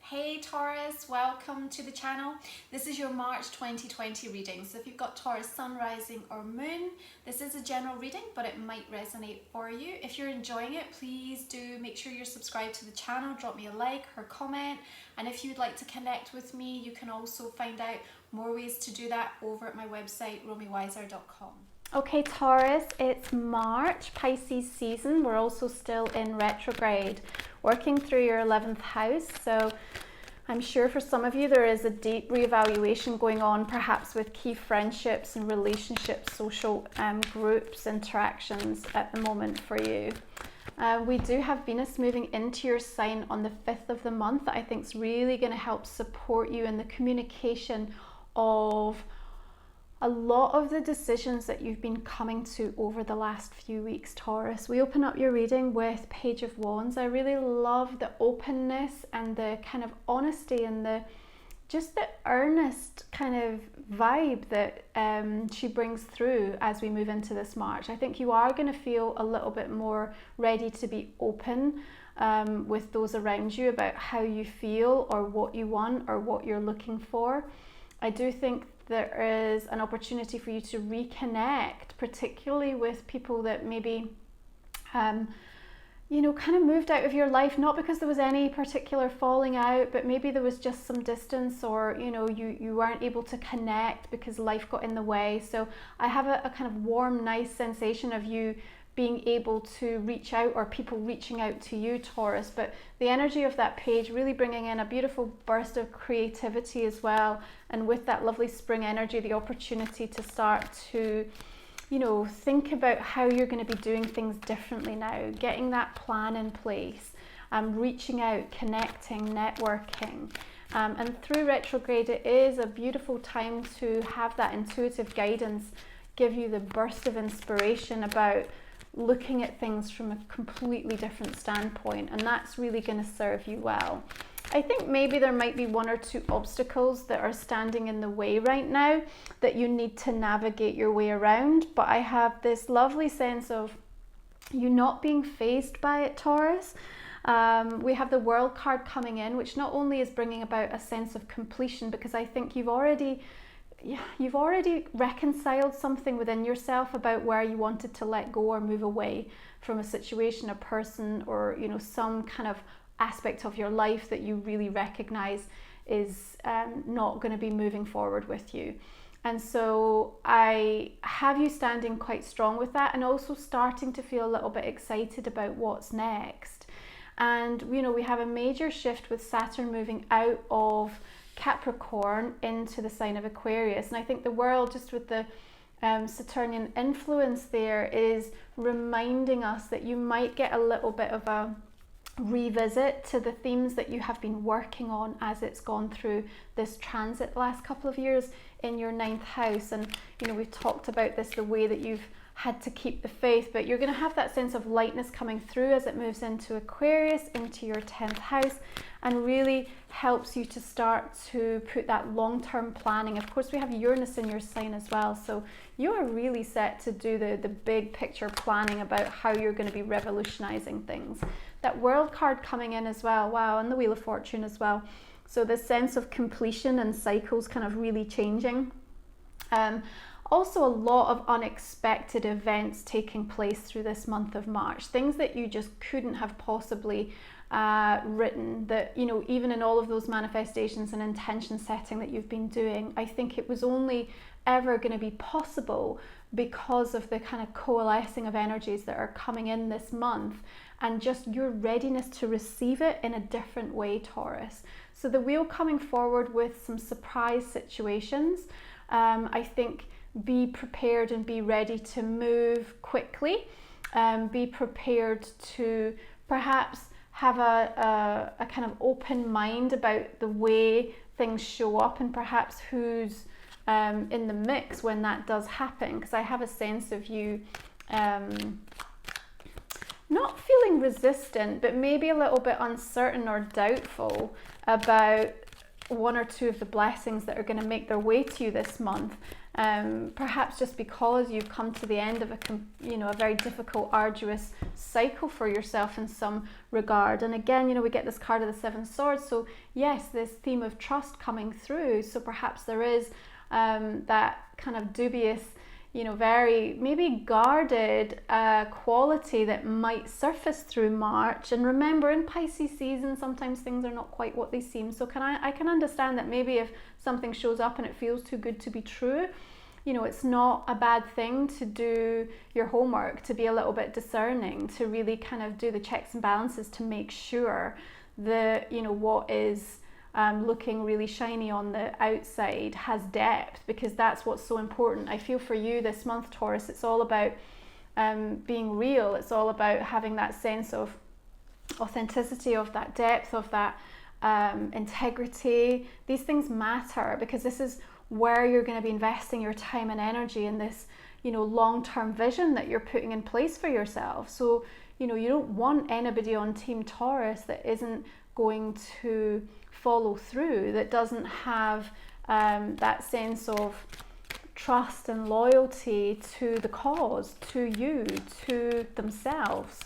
Hey Taurus, welcome to the channel. This is your March 2020 reading. So if you've got Taurus sun, rising or moon, this is a general reading, but it might resonate for you. If you're enjoying it, please do make sure you're subscribed to the channel, drop me a like or comment. And if you'd like to connect with me, you can also find out more ways to do that over at my website, romywyser.com. Okay Taurus, it's March, Pisces season. We're also still in retrograde, working through your 11th house. So I'm sure for some of you there is a deep reevaluation going on, perhaps with key friendships and relationships, social groups, interactions at the moment for you. We do have Venus moving into your sign on the 5th of the month that I think is really going to help support you in the communication of a lot of the decisions that you've been coming to over the last few weeks, Taurus. We open up your reading with Page of Wands. I really love the openness and the kind of honesty and the earnest kind of vibe that she brings through as we move into this March. I think you are going to feel a little bit more ready to be open with those around you about how you feel or what you want or what you're looking for. I do think there is an opportunity for you to reconnect, particularly with people that maybe, kind of moved out of your life, not because there was any particular falling out, but maybe there was just some distance, or, you weren't able to connect because life got in the way. So I have a kind of warm, nice sensation of you being able to reach out, or people reaching out to you, Taurus. But the energy of that page really bringing in a beautiful burst of creativity as well. And with that lovely spring energy, the opportunity to start to, think about how you're going to be doing things differently now, getting that plan in place, reaching out, connecting, networking. And through retrograde, it is a beautiful time to have that intuitive guidance give you the burst of inspiration about looking at things from a completely different standpoint, and that's really going to serve you well. I think maybe there might be one or two obstacles that are standing in the way right now that you need to navigate your way around, but I have this lovely sense of you not being fazed by it, Taurus. We have the World card coming in, which not only is bringing about a sense of completion, because I think you've already reconciled something within yourself about where you wanted to let go or move away from a situation, a person, or some kind of aspect of your life that you really recognize is not going to be moving forward with you. And so I have you standing quite strong with that, and also starting to feel a little bit excited about what's next. And we have a major shift with Saturn moving out of Capricorn into the sign of Aquarius, and I think the world, just with the Saturnian influence there, is reminding us that you might get a little bit of a revisit to the themes that you have been working on as it's gone through this transit the last couple of years in your 9th house. And we've talked about this, the way that you've had to keep the faith, but you're going to have that sense of lightness coming through as it moves into Aquarius, into your 10th house, and really helps you to start to put that long-term planning. Of course, we have Uranus in your sign as well, so you are really set to do the big picture planning about how you're going to be revolutionizing things. That World card coming in as well, wow, and the Wheel of Fortune as well. So this sense of completion and cycles kind of really changing. Also a lot of unexpected events taking place through this month of March, things that you just couldn't have possibly written, that even in all of those manifestations and intention setting that you've been doing, I think it was only ever going to be possible because of the kind of coalescing of energies that are coming in this month, and just your readiness to receive it in a different way, Taurus. So the wheel coming forward with some surprise situations. I think be prepared and be ready to move quickly. Be prepared to perhaps have a kind of open mind about the way things show up, and perhaps who's in the mix when that does happen, because I have a sense of you not feeling resistant, but maybe a little bit uncertain or doubtful about one or two of the blessings that are going to make their way to you this month. perhaps just because you've come to the end of a very difficult, arduous cycle for yourself in some regard. And again, we get this card of the Seven Swords, so yes, this theme of trust coming through. So perhaps there is that kind of dubious, very maybe guarded quality that might surface through March. And remember, in Pisces season, sometimes things are not quite what they seem. So I can understand that maybe if something shows up and it feels too good to be true, it's not a bad thing to do your homework, to be a little bit discerning, to really kind of do the checks and balances to make sure that, what is looking really shiny on the outside has depth, because that's what's so important. I feel for you this month, Taurus, it's all about being real. It's all about having that sense of authenticity, of that depth, of that integrity. These things matter, because this is where you're going to be investing your time and energy in this, long-term vision that you're putting in place for yourself. So, you don't want anybody on Team Taurus that isn't going to follow through, that doesn't have that sense of trust and loyalty to the cause, to you, to themselves.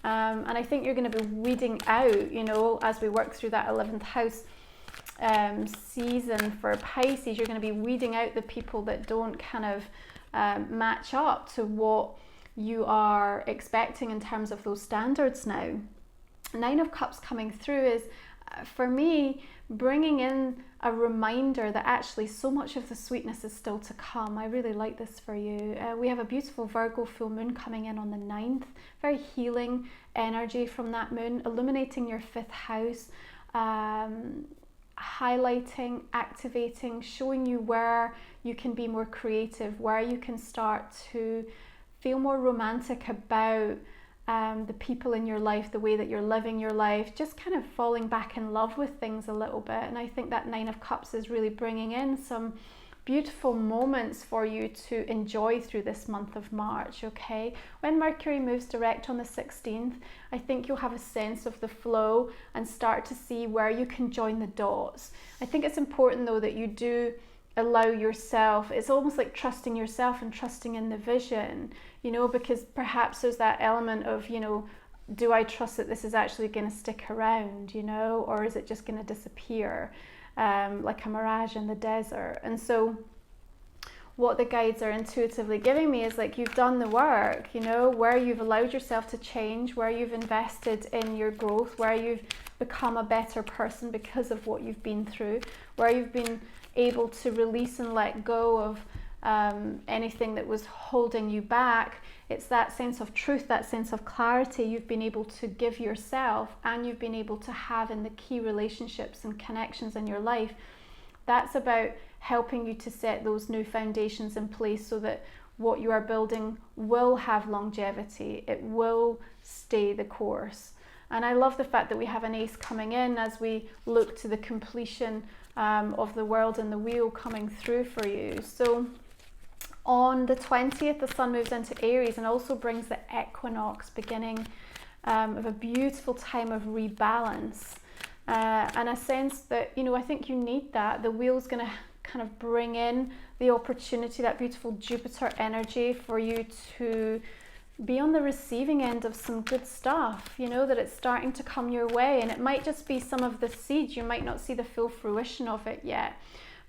And I think you're going to be weeding out, as we work through that 11th house season for Pisces, you're going to be weeding out the people that don't kind of match up to what you are expecting in terms of those standards now. Nine of Cups coming through is, for me, bringing in a reminder that actually so much of the sweetness is still to come. I really like this for you. We have a beautiful Virgo full moon coming in on the 9th. Very healing energy from that moon, illuminating your 5th house, highlighting, activating, showing you where you can be more creative, where you can start to feel more romantic about the people in your life, the way that you're living your life, just kind of falling back in love with things a little bit. And I think that 9 of Cups is really bringing in some beautiful moments for you to enjoy through this month of March, okay? When Mercury moves direct on the 16th, I think you'll have a sense of the flow and start to see where you can join the dots. I think it's important though that you do allow yourself, it's almost like trusting yourself and trusting in the vision, because perhaps there's that element of, do I trust that this is actually going to stick around, or is it just going to disappear like a mirage in the desert? And so what the guides are intuitively giving me is like, you've done the work, where you've allowed yourself to change, where you've invested in your growth, where you've become a better person because of what you've been through, where you've been able to release and let go of anything that was holding you back. It's that sense of truth, that sense of clarity you've been able to give yourself, and you've been able to have in the key relationships and connections in your life. That's about helping you to set those new foundations in place so that what you are building will have longevity. It will stay the course. And I love the fact that we have an ace coming in as we look to the completion of the world and the wheel coming through for you. So on the 20th, the sun moves into Aries and also brings the equinox, beginning of a beautiful time of rebalance. And a sense that, I think you need that. The wheel's going to kind of bring in the opportunity, that beautiful Jupiter energy for you to be on the receiving end of some good stuff, that it's starting to come your way. And it might just be some of the seeds. You might not see the full fruition of it yet.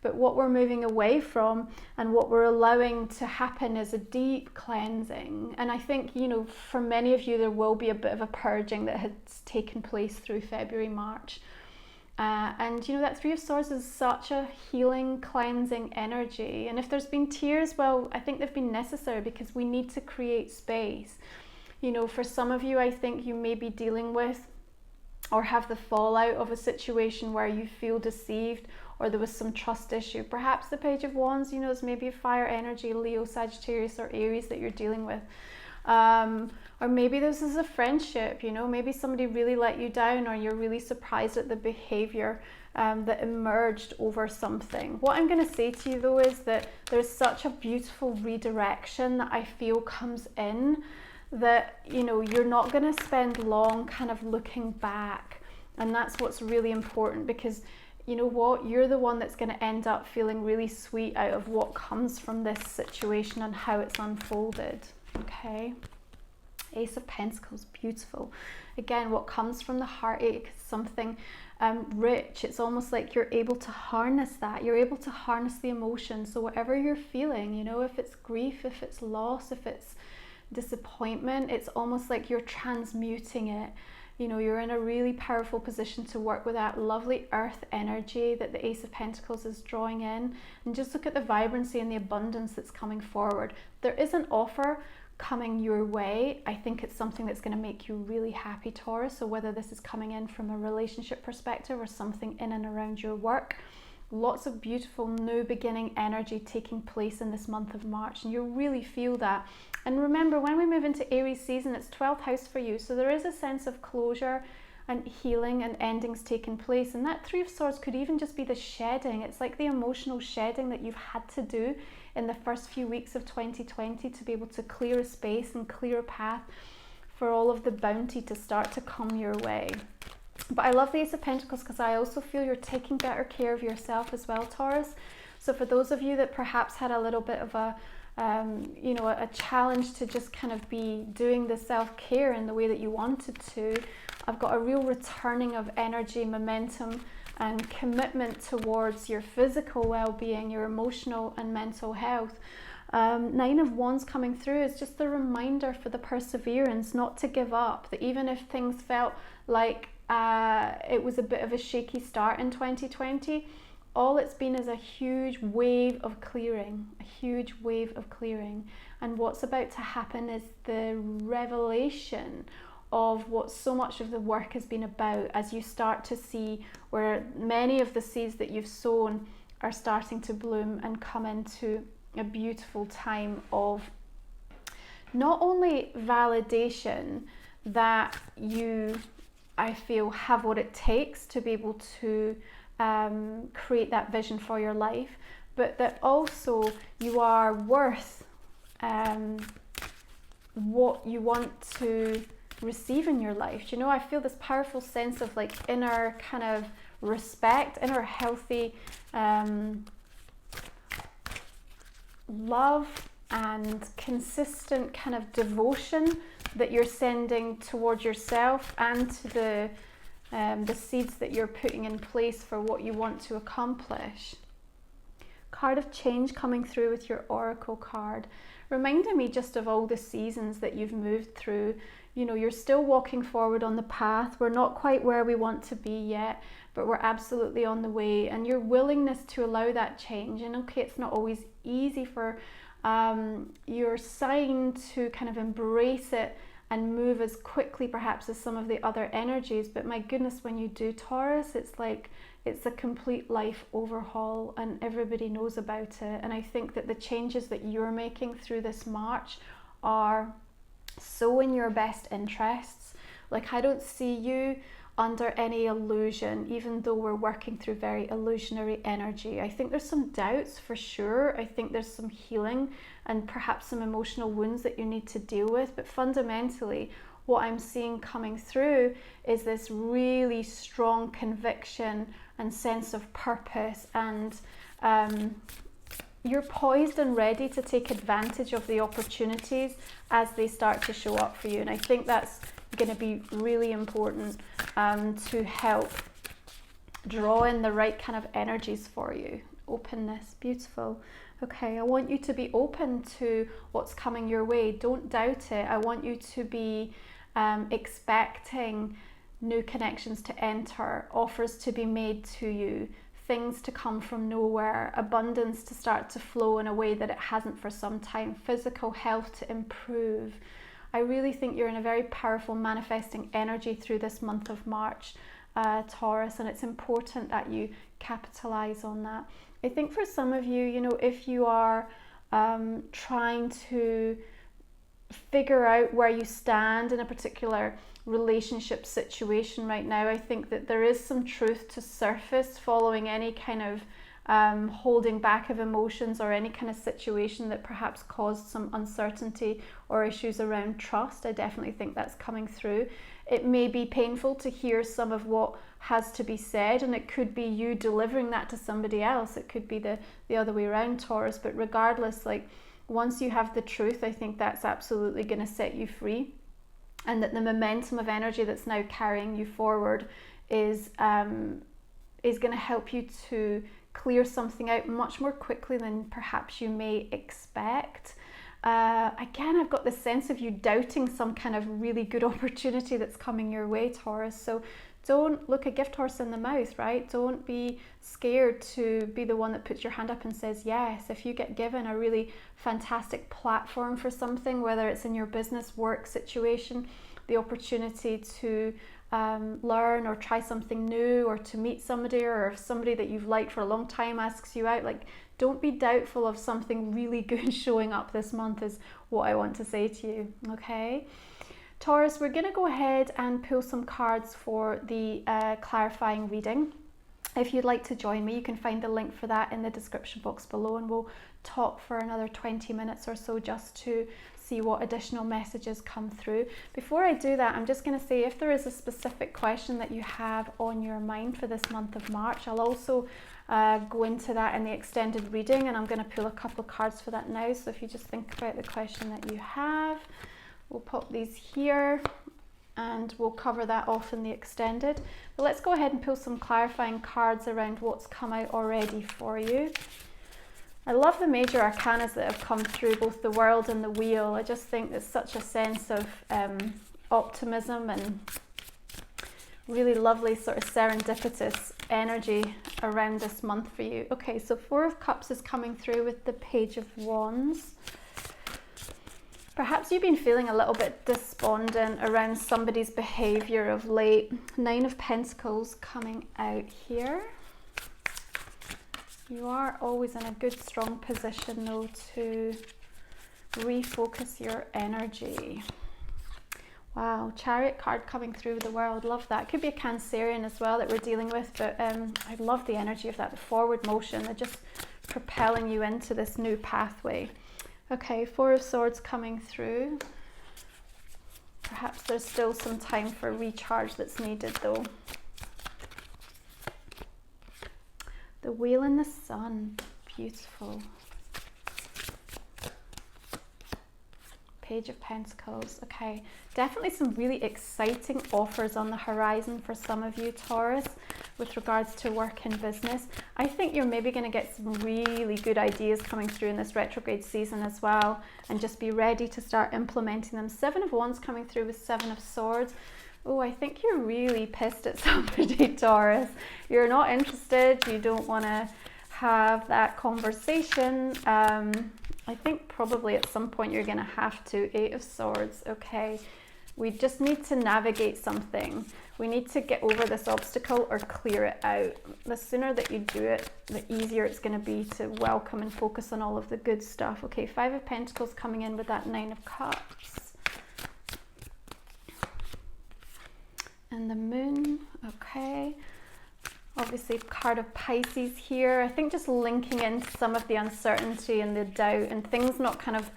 But what we're moving away from and what we're allowing to happen is a deep cleansing. And I think, for many of you, there will be a bit of a purging that has taken place through February, March. And that Three of Swords is such a healing, cleansing energy. And if there's been tears, well, I think they've been necessary because we need to create space. For some of you, I think you may be dealing with or have the fallout of a situation where you feel deceived, or there was some trust issue. Perhaps the Page of Wands, is maybe fire energy, Leo, Sagittarius, or Aries that you're dealing with. Or maybe this is a friendship, maybe somebody really let you down, or you're really surprised at the behavior that emerged over something. What I'm going to say to you though is that there's such a beautiful redirection that I feel comes in, that you're not going to spend long kind of looking back. And that's what's really important, because you know what, you're the one that's going to end up feeling really sweet out of what comes from this situation and how it's unfolded. Okay, Ace of Pentacles, beautiful. Again, what comes from the heartache is something rich. It's almost like you're able to harness that. You're able to harness the emotion. So whatever you're feeling, you know, if it's grief, if it's loss, if it's disappointment, it's almost like you're transmuting it. You know, you're in a really powerful position to work with that lovely earth energy that the Ace of Pentacles is drawing in. And just look at the vibrancy and the abundance that's coming forward. There is an offer coming your way. I think it's something that's going to make you really happy, Taurus. So whether this is coming in from a relationship perspective or something in and around your work, lots of beautiful new beginning energy taking place in this month of March, and you'll really feel that. And remember, when we move into Aries season, it's 12th house for you, so there is a sense of closure and healing and endings taking place. And that Three of Swords could even just be the shedding. It's like the emotional shedding that you've had to do in the first few weeks of 2020 to be able to clear a space and clear a path for all of the bounty to start to come your way. But I love the Ace of Pentacles because I also feel you're taking better care of yourself as well, Taurus. So for those of you that perhaps had a little bit of a you know, a challenge to just kind of be doing the self-care in the way that you wanted to, I've got a real returning of energy, momentum, and commitment towards your physical well-being, your emotional and mental health. Nine of Wands coming through is just the reminder for the perseverance, not to give up, that even if things felt like it was a bit of a shaky start in 2020, all it's been is a huge wave of clearing, a huge wave of clearing. And what's about to happen is the revelation of what so much of the work has been about, as you start to see where many of the seeds that you've sown are starting to bloom and come into a beautiful time of not only validation that you, I feel, have what it takes to be able to create that vision for your life, but that also you are worth what you want to receive in your life. Do you know, I feel this powerful sense of like inner kind of respect, inner healthy love and consistent kind of devotion that you're sending towards yourself and to the seeds that you're putting in place for what you want to accomplish. Card of Change coming through with your Oracle card, reminding me just of all the seasons that you've moved through. You know, you're still walking forward on the path. We're not quite where we want to be yet, but we're absolutely on the way. And your willingness to allow that change, and okay, it's not always easy for your sign to kind of embrace it and move as quickly perhaps as some of the other energies, but my goodness, when you do, Taurus, it's like it's a complete life overhaul and everybody knows about it. And I think that the changes that you're making through this March are so in your best interests. Like, I don't see you under any illusion, even though we're working through very illusionary energy. I think there's some doubts for sure. I think there's some healing and perhaps some emotional wounds that you need to deal with. But fundamentally, what I'm seeing coming through is this really strong conviction and sense of purpose. And you're poised and ready to take advantage of the opportunities as they start to show up for you. And I think that's going to be really important to help draw in the right kind of energies for you. Openness, beautiful. Okay, I want you to be open to what's coming your way. Don't doubt it. I want you to be expecting new connections to enter, offers to be made to you, things to come from nowhere, abundance to start to flow in a way that it hasn't for some time, physical health to improve. I really think you're in a very powerful manifesting energy through this month of March, Taurus, and it's important that you capitalize on that. I think for some of you, you know, if you are trying to figure out where you stand in a particular relationship situation right now, I think that there is some truth to surface following any kind of holding back of emotions or any kind of situation that perhaps caused some uncertainty or issues around trust. I definitely think that's coming through. it may be painful to hear some of what has to be said, and it could be you delivering that to somebody else. It could be the other way around, Taurus. But regardless, like, once you have the truth, I think that's absolutely going to set you free, and that the momentum of energy that's now carrying you forward is going to help you to clear something out much more quickly than perhaps you may expect. Again, I've got the sense of you doubting some kind of really good opportunity that's coming your way, Taurus. So don't look a gift horse in the mouth, right? Don't be scared to be the one that puts your hand up and says yes. If you get given a really fantastic platform for something, whether it's in your business, work situation, the opportunity to learn or try something new, or to meet somebody, or if somebody that you've liked for a long time asks you out, like, don't be doubtful of something really good showing up this month, is what I want to say to you, okay? Taurus, we're going to go ahead and pull some cards for the clarifying reading. If you'd like to join me, you can find the link for that in the description box below, and we'll talk for another 20 minutes or so just to see what additional messages come through. Before I do that, I'm just going to say, if there is a specific question that you have on your mind for this month of March, I'll also go into that in the extended reading, and I'm going to pull a couple of cards for that now. So if you just think about the question that you have, we'll pop these here and we'll cover that off in the extended. But let's go ahead and pull some clarifying cards around what's come out already for you. I love the major arcanas that have come through, both the World and the Wheel. I just think there's such a sense of optimism and really lovely sort of serendipitous energy around this month for you. Okay, so Four of Cups is coming through with the Page of Wands. Perhaps you've been feeling a little bit despondent around somebody's behavior of late. Nine of Pentacles coming out here. You are always in a good, strong position, though, to refocus your energy. Wow, Chariot card coming through with the World. Love that. Could be a Cancerian as well that we're dealing with, but I love the energy of that, the forward motion. They're just propelling you into this new pathway. Okay, Four of Swords coming through. Perhaps there's still some time for recharge that's needed, though. The Wheel in the Sun, beautiful. Page of Pentacles. Okay, definitely some really exciting offers on the horizon for some of you, Taurus, with regards to work and business. I think you're maybe going to get some really good ideas coming through in this retrograde season as well, and just be ready to start implementing them. Seven of Wands coming through with Seven of Swords. Oh, I think you're really pissed at somebody, Taurus. You're not interested. You don't want to have that conversation. I think probably at some point you're going to have to. Eight of Swords. Okay, we just need to navigate something. We need to get over this obstacle or clear it out. The sooner that you do it, the easier it's going to be to welcome and focus on all of the good stuff. Okay, Five of Pentacles coming in with that Nine of Cups. And the Moon. Okay. Obviously, card of Pisces here. I think just linking into some of the uncertainty and the doubt and things not kind of,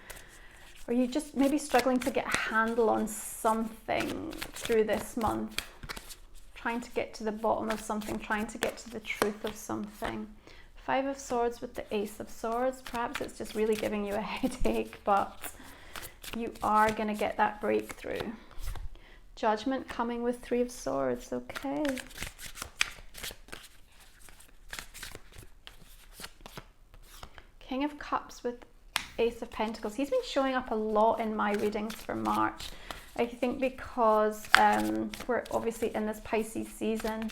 or you just maybe struggling to get a handle on something through this month. Trying to get to the bottom of something, trying to get to the truth of something. Five of Swords with the Ace of Swords. Perhaps it's just really giving you a headache, but you are going to get that breakthrough. Judgment coming with Three of Swords. Okay. King of Cups with Ace of Pentacles. He's been showing up a lot in my readings for March. I think because we're obviously in this Pisces season,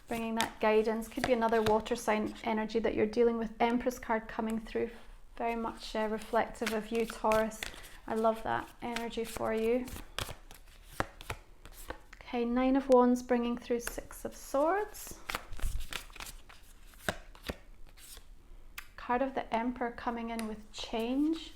bringing that guidance. Could be another water sign energy that you're dealing with. Empress card coming through, very much reflective of you, Taurus. I love that energy for you. Okay, Nine of Wands bringing through Six of Swords. Card of the Emperor coming in with change.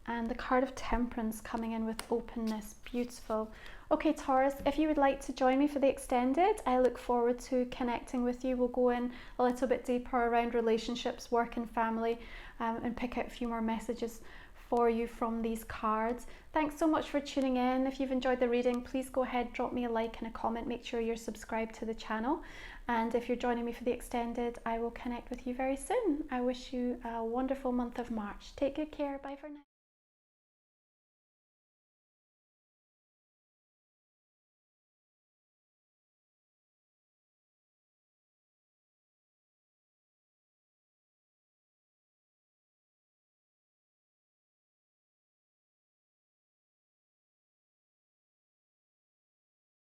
And the card of Temperance coming in with openness. Beautiful. Okay, Taurus, if you would like to join me for the extended, I look forward to connecting with you. We'll go in a little bit deeper around relationships, work and family, and pick out a few more messages for you from these cards. Thanks so much for tuning in. If you've enjoyed the reading, please go ahead, drop me a like and a comment. Make sure you're subscribed to the channel. And if you're joining me for the extended, I will connect with you very soon. I wish you a wonderful month of March. Take good care. Bye for now.